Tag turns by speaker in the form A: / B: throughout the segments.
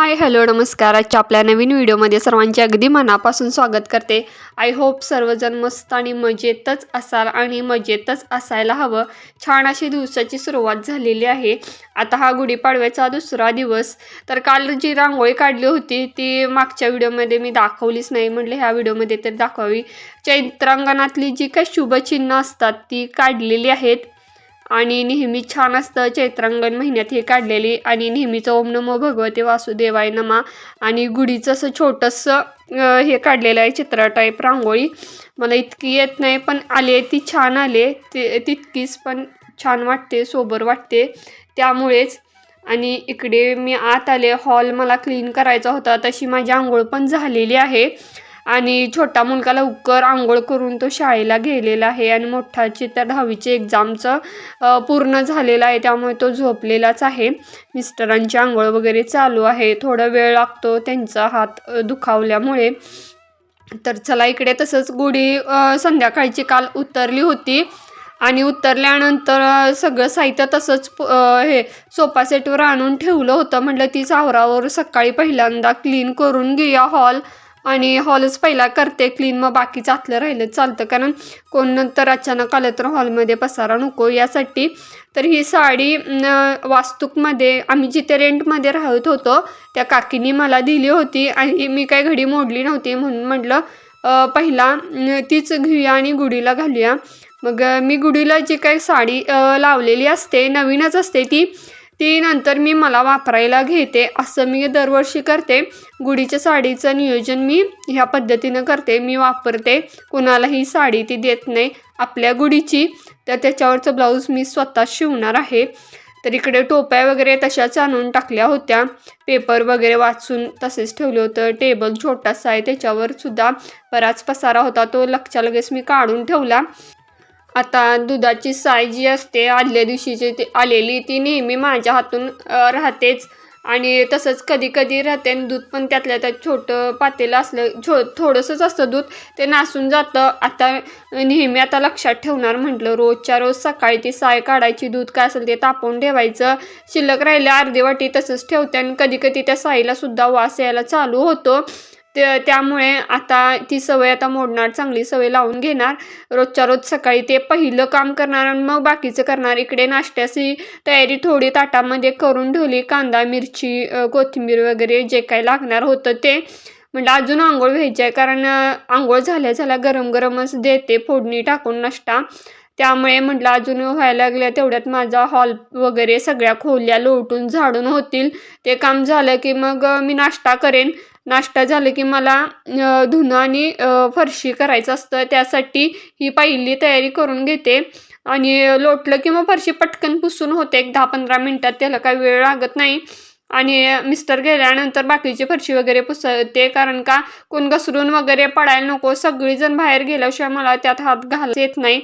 A: Hi hello नमस्कार. आजच्या आपल्या नवीन व्हिडिओमध्ये सर्वांचे अगदी मनापासून स्वागत करते. आय होप सर्वजण मस्त आणि मजेतच असाल आणि मजेतच असायला हवं. छान अशी दिवसाची सुरुवात झालेली आहे. आता हा गुढीपाडव्याचा दुसरा दिवस. तर काल जी रांगोळी काढली होती ती मागच्या व्हिडिओमध्ये मी दाखवलीच नाही, म्हटलं ह्या व्हिडिओमध्ये तर दाखवावी. चैत्रांगणातली जी काही शुभचिन्ह असतात ती काढलेली आहेत आणि नेहमी छान असतं चैत्रांगण महिन्यात हे काढलेली. आणि नेहमीचं ओम नमो भगवते वासुदेवाय नमा आणि गुढीचं असं छोटंसं हे काढलेलं आहे चित्र टाईप रांगोळी. मला इतकी येत नाही पण आले ती छान आले, तितकीच पण छान वाटते, सोबर वाटते त्यामुळेच. आणि इकडे मी आत आले, हॉल मला क्लीन करायचा होता. तशी माझी आंघोळ पण झालेली आहे आणि छोटा मुलगा लवकर आंघोळ करून तो शाळेला गेलेला आहे आणि मोठाची त्या 10वीचे एक्झामचं पूर्ण झालेलं आहे त्यामुळे तो झोपलेलाच आहे. मिस्टरांची आंघोळ वगैरे चालू आहे, थोडा वेळ लागतो त्यांचा हात दुखावल्यामुळे. तर चला इकडे तसंच गुढी संध्याकाळची काल उतरली होती आणि उतरल्यानंतर सगळं साहित्य तसंच हे सोफा सेटवर आणून ठेवलं होतं. म्हटलं तीच आवरावर सकाळी पहिल्यांदा क्लीन करून घेऊया हॉल. आणि हॉलच पहिला करते क्लीन, मग बाकीचं आतलं राहिलं चालतं, कारण कोण नंतर अचानक आलं तर हॉलमध्ये पसारा नको यासाठी. तर ही साडी वास्तूकमध्ये आम्ही जिथे रेंटमध्ये राहत होतो त्या काकीने मला दिली होती आणि मी काही घडी मोडली नव्हती, म्हणून म्हटलं पहिला तीच घेऊया आणि गुढीला घालूया. मग मी गुढीला जी काही साडी लावलेली असते नवीनच असते ती नंतर मी मला वापरायला घेते. असं मी दरवर्षी करते. गुढीच्या साडीचं नियोजन मी ह्या पद्धतीनं करते, मी वापरते. कुणालाही साडी ती देत नाही आपल्या गुढीची. तर त्याच्यावरचं ब्लाऊज मी स्वतः शिवणार आहे. तर इकडे टोप्या वगैरे तशाच आणून टाकल्या होत्या, पेपर वगैरे वाचून तसेच ठेवलं होतं. टेबल छोटासा आहे, त्याच्यावर सुद्धा बराच पसारा होता, तो लगेच मी काढून ठेवला. आता दुधाची साय जी असते आदल्या दिवशीची ती आलेली ती नेहमी माझ्या हातून राहतेच. आणि तसंच कधी कधी राहते आणि दूध पण त्यातल्या त्यात छोटं पातेलं असलं थोडंसंच असतं दूध, ते नासून जातं. आता नेहमी आता लक्षात ठेवणार म्हटलं, रोजच्या रोज सकाळी ती साय काढायची, दूध काय असेल ते तापवून ठेवायचं. शिल्लक राहिलं अर्धी वाटी तसंच ठेवते आणि कधी कधी त्या साईला सुद्धा वास यायला चालू होतो. त्यामुळे आता ती सवय आता मोडणार, चांगली सवय लावून घेणार. रोजच्या रोज सकाळी ते पहिलं काम करणार आणि मग बाकीचं करणार. इकडे नाश्त्याची तयारी थोडी ताटामध्ये करून ठेवली, कांदा मिरची कोथिंबीर वगैरे जे काही लागणार होतं ते. म्हणजे अजून आंघोळ व्हायची आहे, कारण आंघोळ झाल्या गरम गरमच देते फोडणी टाकून नाश्ता. त्यामुळे म्हटलं अजून व्हायला लागल्या तेवढ्यात माझा हॉल वगैरे सगळ्या खोल्या लोटून झाडून होतील. ते काम झालं की मग मी नाश्ता करेन. नाश्ता झालं की मला धुणं आणि फरशी करायचं असतं, त्यासाठी ही पहिली तयारी करून घेते. आणि लोटलं की मग फरशी पटकन पुसून होते, एक 10-15 मिनटात, त्याला काही वेळ लागत नाही. आणि मिस्टर गेल्यानंतर बाकीची फरशी वगैरे पुसते, कारण का कोण घसरून वगैरे पडायला नको. सगळीजण बाहेर गेल्याशिवाय मला त्यात हात घालता येत नाही.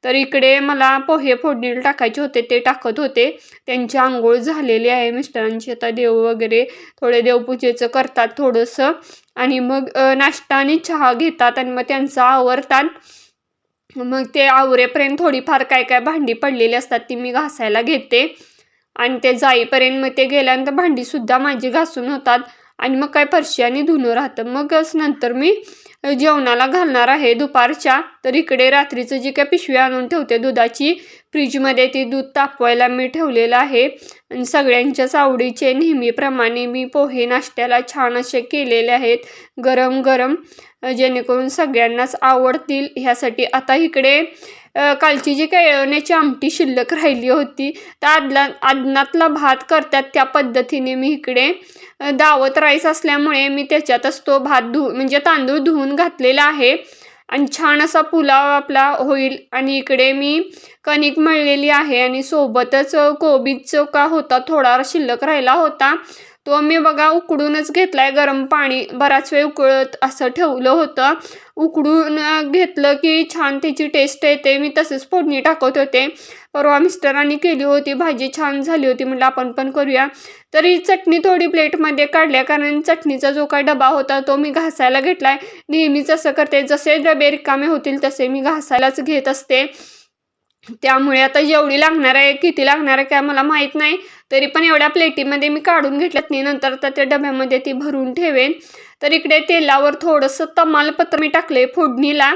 A: तर इकडे मला पोहे फोडणीला टाकायचे होते, ते टाकत होते. त्यांची आंघोळ झालेली आहे मिस्टरांची. आता देव वगैरे थोडे देवपूजेचं करतात थोडंसं आणि मग नाश्ता आणि चहा घेतात आणि मग त्यांचं आवरतात. मग ते आवरेपर्यंत थोडीफार काय भांडी पडलेली असतात ती मी घासायला घेते आणि ते जाईपर्यंत मग ते गेल्यानंतर भांडीसुद्धा माझी घासून होतात आणि मग काय फरशी आणि धुणं राहतं. मगच नंतर मी जेवणाला घालणार आहे दुपारच्या. तर इकडे रात्रीचं जी काही पिशवी आणून ठेवते दुधाची फ्रीजमध्ये, ती दूध तापवायला मी ठेवलेलं आहे. आणि सगळ्यांच्याच आवडीचे नेहमीप्रमाणे मी पोहे नाश्त्याला छान असे केलेले आहेत, गरम गरम, जेणेकरून सगळ्यांनाच आवडतील ह्यासाठी. आता इकडे कालची जी काही येळवण्याची आमटी शिल्लक राहिली होती तर आदनातला भात करतात त्या पद्धतीने मी इकडे दावत राईस असल्यामुळे मी त्याच्यातच तो भात म्हणजे तांदूळ धुवून घातलेला आहे आणि छान असा पुलाव आपला होईल. आणि इकडे मी कणिक मळलेली आहे आणि सोबतच कोबीचं का होता थोडा शिल्लक राहिला होता, तो मी बघा उकडूनच घेतलाय. गरम पाणी बराच वेळ उकळत असं ठेवलं होतं, उकडून घेतलं की छान त्याची टेस्ट येते. मी तसेच फोडणी टाकत होते. परवा मिस्टरांनी केली होती भाजी, छान झाली होती, म्हटलं आपण पण करूया. तरी चटणी थोडी प्लेटमध्ये काढल्या, कारण चटणीचा जो काही डबा होता तो मी घासायला घेतलाय. नेहमीच असं करते, जसे डबे रिकामे होतील तसे मी घासायलाच घेत असते. त्यामुळे आता जेवढी लागणार आहे, किती लागणार आहे काय मला माहीत नाही, तरी पण एवढ्या प्लेटीमध्ये मी काढून घेतल्यात नाही, नंतर तर त्या डब्यामध्ये ती भरून ठेवेन. तर इकडे तेलावर थोडंसं तमालपत्र मी टाकले फोडणीला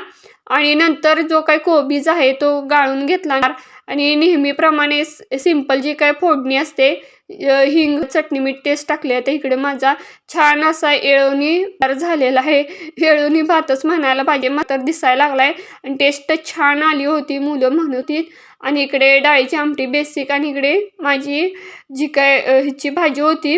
A: आणि नंतर जो काही कोबीज आहे तो गाळून घेतला आणि नेहमीप्रमाणे सिंपल जी काय फोडणी असते, हिंग, चटणी, मीठ, टेस्ट टाकले. आता इकडे माझा छान असा येळवणी झालेला आहे. येळवणी भातच म्हणायला पाहिजे, मात्र दिसायला लागलाय आणि टेस्ट छान आली होती, मुलं म्हणत होती. आणि इकडे डाळीची आमटी बेसिक आणि इकडे माझी जी काय ह्याची भाजी होती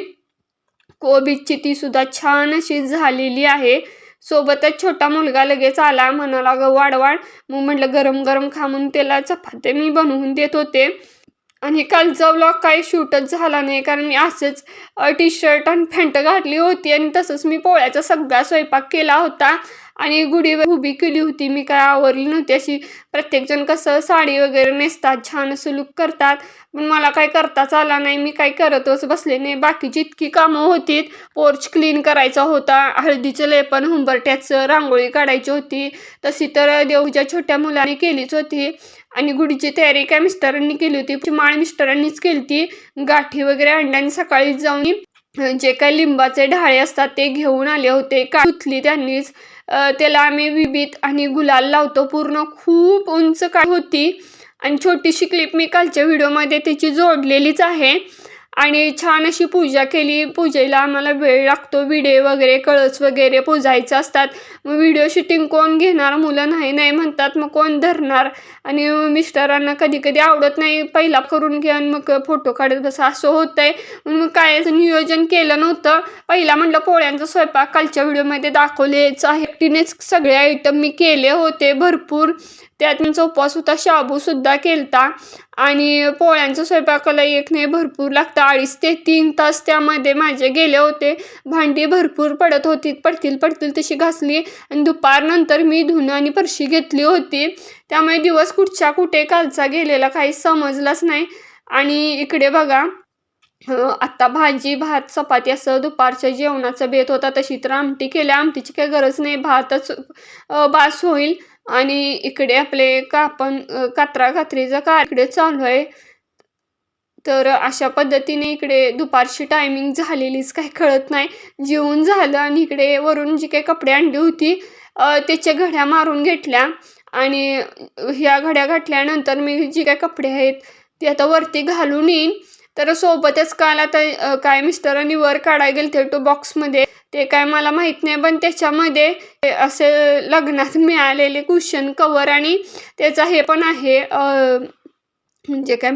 A: कोबीची ती सुद्धा छान अशी झालेली आहे. सोबतच छोटा मुलगा लगेच आला, म्हणाला ग वाढ वाढ. मग म्हटलं गरम गरम खा म्हणून त्याला चपात्या मी बनवून देत होते. आणि कालचा व्लॉग काही शूटच झाला नाही, कारण मी असंच टी शर्ट आणि पॅन्ट घातली होती आणि तसंच मी पोळ्याचा सगळा स्वयंपाक केला होता आणि गुढी उभी केली होती. मी काय आवरली नव्हती. अशी प्रत्येकजण कसं साडी वगैरे नेसतात, छान असं लुक करतात, पण मला काय करताच आला नाही. मी काय करतच बसले नाही. बाकीची इतकी कामं होती, पोर्च क्लीन करायचा होता, हळदीचं लेपन, हुंबरट्याचं रांगोळी काढायची होती, तशी तर देऊच्या छोट्या मुलाने केलीच होती. आणि गुढीची तयारी काय मिस्टरांनी केली होती, माळ मिस्टरांनीच केली होती. गाठी वगैरे आणल्या आणि सकाळी जाऊन जे काही लिंबाचे ढाळे असतात ते घेऊन आले होते. धुतली त्यांनीच. त्याला आम्ही विभीत आणि गुलाल लावतो. पूर्ण खूप उंच काय होती आणि छोटीशी क्लिप मी कालच्या व्हिडिओमध्ये त्याची जोडलेलीच आहे. आणि छान अशी पूजा केली. पूजेला आम्हाला वेळ लागतो, विडे वगैरे कळस वगैरे पूजायचे असतात. मग व्हिडिओ शूटिंग कोण घेणार, मुलं नाही नाही म्हणतात, मग कोण धरणार. आणि मिस्टरांना कधी कधी आवडत नाही, पहिला करून घ्या आणि मग फोटो काढत बसा, असं होतंय. मग काय नियोजन केलं नव्हतं. पहिला म्हटलं पोळ्यांचा स्वयंपाक कालच्या व्हिडिओमध्ये दाखवलेच आहे. एकटीनेच सगळे आयटम मी केले होते भरपूर. त्यात त्यांचा उपवास होता, शाबूसुद्धा केलता. आणि पोळ्यांच्या स्वयंपाकाला एक नाही भरपूर लागतं, 2.5 ते 3 तास त्यामध्ये माझे गेले होते. भांडी भरपूर पडत होती, पडतील तशी घासली आणि दुपारनंतर मी धुणं आणि फरशी घेतली होती. त्यामुळे दिवस कुठच्या कुठे कालचा गेलेला काही समजलाच नाही. आणि इकडे बघा आत्ता भाजी भात चपाती असं दुपारच्या जेवणाचा बेत होता. तशी तर आमटी केल्या, आमटीची काही गरज नाही, भातच बास होईल. आणि इकडे आपले कात्रीचं इकडे चालू आहे. तर अशा पद्धतीने इकडे दुपारची टायमिंग झालेलीच काही कळत नाही. जेवून झालं आणि इकडे वरून जी काही कपडे आणली होती त्याच्या घड्या मारून घेतल्या आणि ह्या घड्या घातल्यानंतर मी जी काही कपडे आहेत ते आता वरती घालून येईन. तर सोबतच काल आता काय मिस्टरांनी वर काढायला गेलते तो बॉक्समध्ये, ते काय मला माहीत नाही, पण त्याच्यामध्ये असे लग्नात मिळालेले कुशन कवर आणि त्याचा हे पण आहे, म्हणजे काय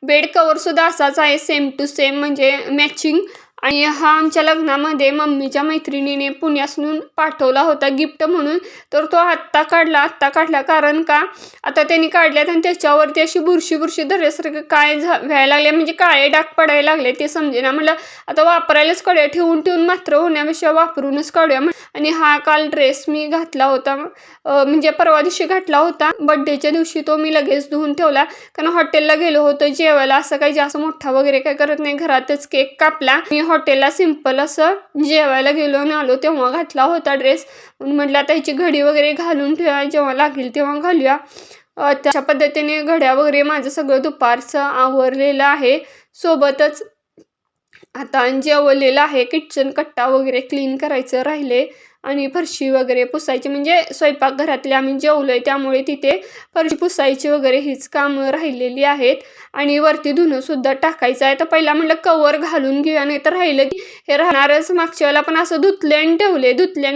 A: बेड कवर सुद्धा असाच आहे, सेम टू सेम, म्हणजे मॅचिंग. आणि हा आमच्या लग्नामध्ये मम्मीच्या मैत्रिणीने पुण्यासून पाठवला होता गिफ्ट म्हणून. तर तो आत्ता काढला कारण का आता त्यांनी काढल्यात आणि त्याच्यावरती अशी बुरशी धरल्यासारखं काय व्हायला लागले, म्हणजे काळे डाग पडायला लागले. ते समजेना. म्हटलं आता वापरायलाच काढूया, ठेवून मात्र होण्यापेक्षा वापरूनच काढूया. आणि हा काल ड्रेस मी घातला होता, म्हणजे परवा दिवशी घातला होता, बड्डेच्या दिवशी. तो मी लगेच धुवून ठेवला, कारण हॉटेलला गेलो होतो जेवायला. असं काही जास्त मोठा वगैरे काय करत नाही, घरातच केक कापला. मी हॉटेलला सिंपल असं जेवायला गेलो आणि आलो तेव्हा घातला होता ड्रेस. म्हटलं आता ह्याची घडी वगैरे घालून ठेवा, जेव्हा लागेल तेव्हा घालूया. तशा पद्धतीने घड्या वगैरे माझं सगळं दुपारचं आवरलेलं आहे. सोबतच आता जेवलेलं आहे. किचन कट्टा वगैरे क्लीन करायचं राहिले आणि फरशी वगैरे पुसायची, म्हणजे स्वयंपाकघरातले आम्ही जेवलोय त्यामुळे तिथे फरशी पुसायची वगैरे हीच कामं राहिलेली आहेत. आणि वरती धुणं सुद्धा टाकायचं आहे. तर पहिला म्हटलं कवर घालून घेऊया, नाही तर राहिलं की हे राहणारच. मागच्या वेळेला पण असं धुतले आणि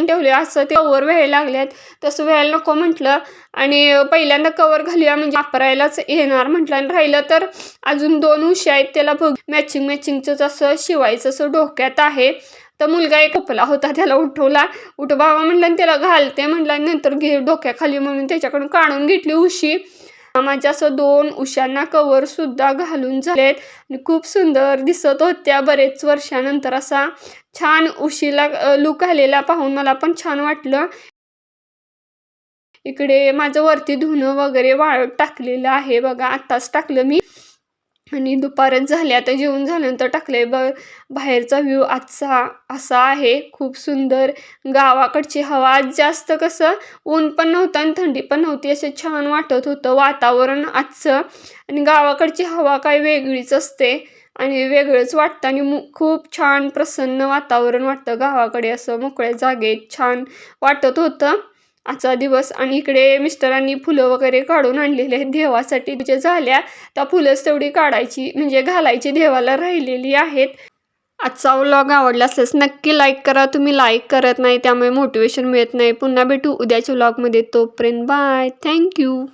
A: ठेवले असं ते कवर व्हायला लागल्यात, तसं व्हायला नको म्हटलं. आणि पहिल्यांदा कवर घालूया म्हणजे वापरायलाच येणार म्हटलं. आणि राहिलं तर अजून 2 उशी आहेत, त्याला बघ मॅचिंगचं असं शिवायचं असं डोक्यात आहे. तर मुलगा एक झोपला होता, त्याला उठवला, उठ बाबा म्हटलं आणि त्याला घालते म्हटलं, नंतर घे डोक्याखाली म्हणून त्याच्याकडून काढून घेतली उशी. माझ्या असं 2 उशांना कवर सुद्धा घालून झालेत आणि खूप सुंदर दिसत होत्या. बरेच वर्षानंतर असा छान उशीला लुक आलेला पाहून मला पण छान वाटलं. इकडे माझं वरती धुणं वगैरे वाळत टाकलेलं आहे बघा, आत्ताच टाकलं मी. आणि दुपारच झाली, आता जेवून झाल्यानंतर टाकलंय. बाहेरचा व्ह्यू आजचा असा आहे, खूप सुंदर. गावाकडची हवा आज जास्त कसं ऊन पण नव्हतं आणि थंडी पण नव्हती, असं छान वाटत होतं वातावरण आजचं. आणि गावाकडची हवा काय वेगळीच असते. आणि वेगळंच वाटतं आणि खूप छान प्रसन्न वातावरण वाटतं गावाकडे. असं मोकळ्या जागेत छान वाटत होतं आजचा दिवस. आणि इकडे मिस्टरांनी फुलं वगैरे काढून आणलेले आहेत देवासाठी. जे झाल्या त्या फुलंच तेवढी काढायची म्हणजे घालायची देवाला राहिलेली आहेत. आजचा व्लॉग आवडला असल्यास नक्की लाईक करा. तुम्ही लाईक करत नाही त्यामुळे मोटिवेशन मिळत नाही. पुन्हा भेटू उद्याच्या व्लॉगमध्ये. तोपर्यंत बाय. थँक्यू.